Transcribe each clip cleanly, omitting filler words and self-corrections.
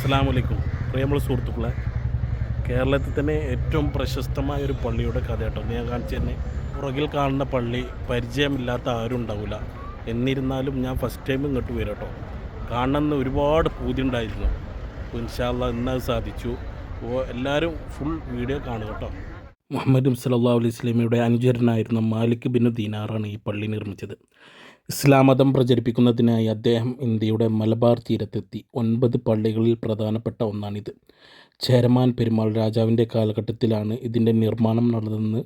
അസ്സലാമലൈക്കും പ്രിയമുള്ള സുഹൃത്തുക്കളെ, കേരളത്തിൽ തന്നെ ഏറ്റവും പ്രശസ്തമായ ഒരു പള്ളിയുടെ കഥ കേട്ടോ ഞാൻ കാണിച്ചു തന്നെ. പുറകിൽ കാണുന്ന പള്ളി പരിചയമില്ലാത്ത ആരും ഉണ്ടാവില്ല. എന്നിരുന്നാലും ഞാൻ ഫസ്റ്റ് ടൈം ഇങ്ങോട്ട് വരും കേട്ടോ. കാണണമെന്ന് ഒരുപാട് പൂതി ഉണ്ടായിരുന്നു. ഇൻഷാ അല്ലാഹ് ഇന്നത് സാധിച്ചു. അപ്പോൾ എല്ലാവരും ഫുൾ വീഡിയോ കാണുക കേട്ടോ. മുഹമ്മദ് സല്ലല്ലാഹു അലൈഹി വസല്ലമയുടെ അനുചരനായിരുന്ന മാലിക് ബിൻ ദീനാറാണ് ഈ പള്ളി നിർമ്മിച്ചത്. ഇസ്ലാം മതം പ്രചരിപ്പിക്കുന്നതിനായി അദ്ദേഹം ഇന്ത്യയുടെ മലബാർ തീരത്തെത്തി. 9 പള്ളികളിൽ പ്രധാനപ്പെട്ട ഒന്നാണിത്. ചേരമാൻ പെരുമാൾ രാജാവിൻ്റെ കാലഘട്ടത്തിലാണ് ഇതിൻ്റെ നിർമ്മാണം നടന്നതെന്ന്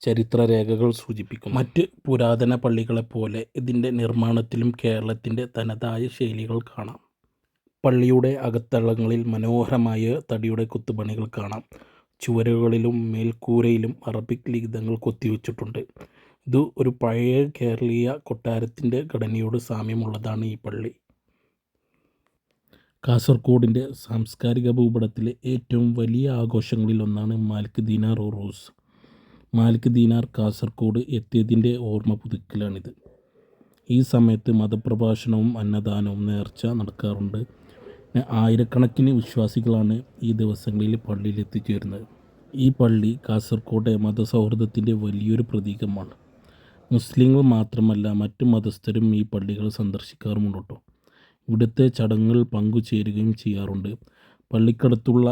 ചരിത്രരേഖകൾ സൂചിപ്പിക്കുന്നു. മറ്റ് പുരാതന പള്ളികളെപ്പോലെ ഇതിൻ്റെ നിർമ്മാണത്തിലും കേരളത്തിൻ്റെ തനതായ ശൈലികൾ കാണാം. പള്ളിയുടെ അകത്തളങ്ങളിൽ മനോഹരമായ തടിയുടെ കൊത്തുപണികൾ കാണാം. ചുവരുകളിലും മേൽക്കൂരയിലും അറബിക് ലിഖിതങ്ങൾ കൊത്തിവെച്ചിട്ടുണ്ട്. ഇത് ഒരു പഴയ കേരളീയ കൊട്ടാരത്തിൻ്റെ ഘടനയോട് സാമ്യമുള്ളതാണ് ഈ പള്ളി. കാസർഗോഡിൻ്റെ സാംസ്കാരിക ഭൂപടത്തിലെ ഏറ്റവും വലിയ ആഘോഷങ്ങളിലൊന്നാണ് മാലിക് ദീനാർ ഉറൂസ്. മാലിക് ദീനാർ കാസർഗോഡ് എത്തിയതിൻ്റെ ഓർമ്മ പുതുക്കലാണിത്. ഈ സമയത്ത് മതപ്രഭാഷണവും അന്നദാനവും നേർച്ച നടക്കാറുണ്ട്. ആയിരക്കണക്കിന് വിശ്വാസികളാണ് ഈ ദിവസങ്ങളിൽ പള്ളിയിൽ എത്തിച്ചേരുന്നത്. ഈ പള്ളി കാസർഗോഡ് മതസൗഹൃദത്തിൻ്റെ വലിയൊരു പ്രതീകമാണ്. മുസ്ലിങ്ങൾ മാത്രമല്ല മറ്റ് മതസ്ഥരും ഈ പള്ളികൾ സന്ദർശിക്കാറുമുണ്ട് കേട്ടോ. ഇവിടുത്തെ ചടങ്ങുകൾ പങ്കുചേരുകയും ചെയ്യാറുണ്ട്. പള്ളിക്കടുത്തുള്ള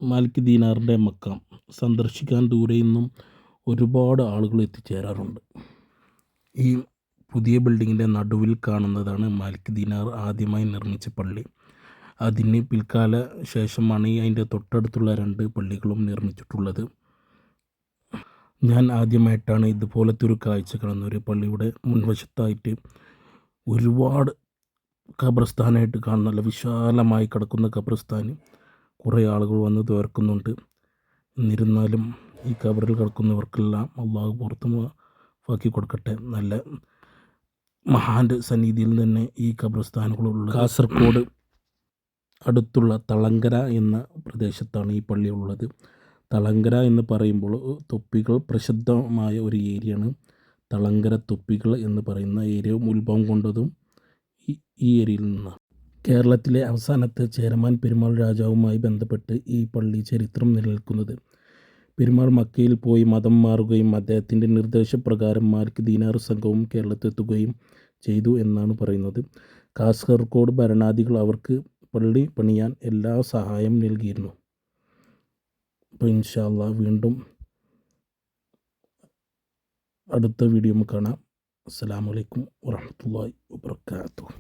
മാലിക് ദീനാറിൻ്റെ മക്കാം സന്ദർശിക്കാൻ ദൂരെ നിന്നും ഒരുപാട് ആളുകൾ എത്തിച്ചേരാറുണ്ട്. ഈ പുതിയ ബിൽഡിങ്ങിൻ്റെ നടുവിൽ കാണുന്നതാണ് മാലിക് ദീനാർ ആദ്യമായി നിർമ്മിച്ച പള്ളി. അതിന് പിൽക്കാല ശേഷമാണ് അതിൻ്റെ തൊട്ടടുത്തുള്ള 2 പള്ളികളും നിർമ്മിച്ചിട്ടുള്ളത്. ഞാൻ ആദ്യമായിട്ടാണ് ഇതുപോലത്തെ ഒരു കാഴ്ച കാണുന്നത്. ഒരു പള്ളിയുടെ മുൻവശത്തായിട്ട് ഒരുപാട് ഖബർസ്ഥാനായിട്ട് കാണുന്ന നല്ല വിശാലമായി കിടക്കുന്ന ഖബർസ്ഥാൻ കുറേ ആളുകൾ വന്ന് തുറക്കുന്നുണ്ട്. എന്നിരുന്നാലും ഈ ഖബറിൽ കിടക്കുന്നവർക്കെല്ലാം അള്ളാഹു പുറത്തുമാക്കി കൊടുക്കട്ടെ. നല്ല മഹാൻ്റെ സന്നിധിയിൽ തന്നെ ഈ ഖബർസ്ഥാനുകളുള്ളത്. കാസർഗോഡ് അടുത്തുള്ള തളങ്കര എന്ന പ്രദേശത്താണ് ഈ പള്ളി ഉള്ളത്. തളങ്കര എന്ന് പറയുമ്പോൾ തൊപ്പികൾ പ്രസിദ്ധമായ ഒരു ഏരിയയാണ്. തളങ്കര തൊപ്പികൾ എന്ന് പറയുന്ന ഏരിയ ഉത്ഭവം കൊണ്ടതും ഈ ഏരിയയിൽ നിന്നാണ്. കേരളത്തിലെ അവസാനത്തെ ചേരമാൻ പെരുമാൾ രാജാവുമായി ബന്ധപ്പെട്ട് ഈ പള്ളി ചരിത്രം നിലനിൽക്കുന്നത്. പെരുമാൾ മക്കയിൽ പോയി മതം മാറുകയും അദ്ദേഹത്തിൻ്റെ നിർദ്ദേശപ്രകാരം മാലിക് ദീനാർ സംഘവും കേരളത്തെത്തുകയും ചെയ്തു എന്നാണ് പറയുന്നത്. കാസർഗോഡ് ഭരണാധികൾ അവർക്ക് പള്ളി പണിയാൻ എല്ലാ സഹായം നൽകിയിരുന്നു. അപ്പോൾ ഇൻഷാ അല്ലാഹ് വീണ്ടും അടുത്ത വീഡിയോ കാണാം. അസ്സലാമു അലൈക്കും വറഹ്മത്തുള്ളാഹി വബറകാതുഹു.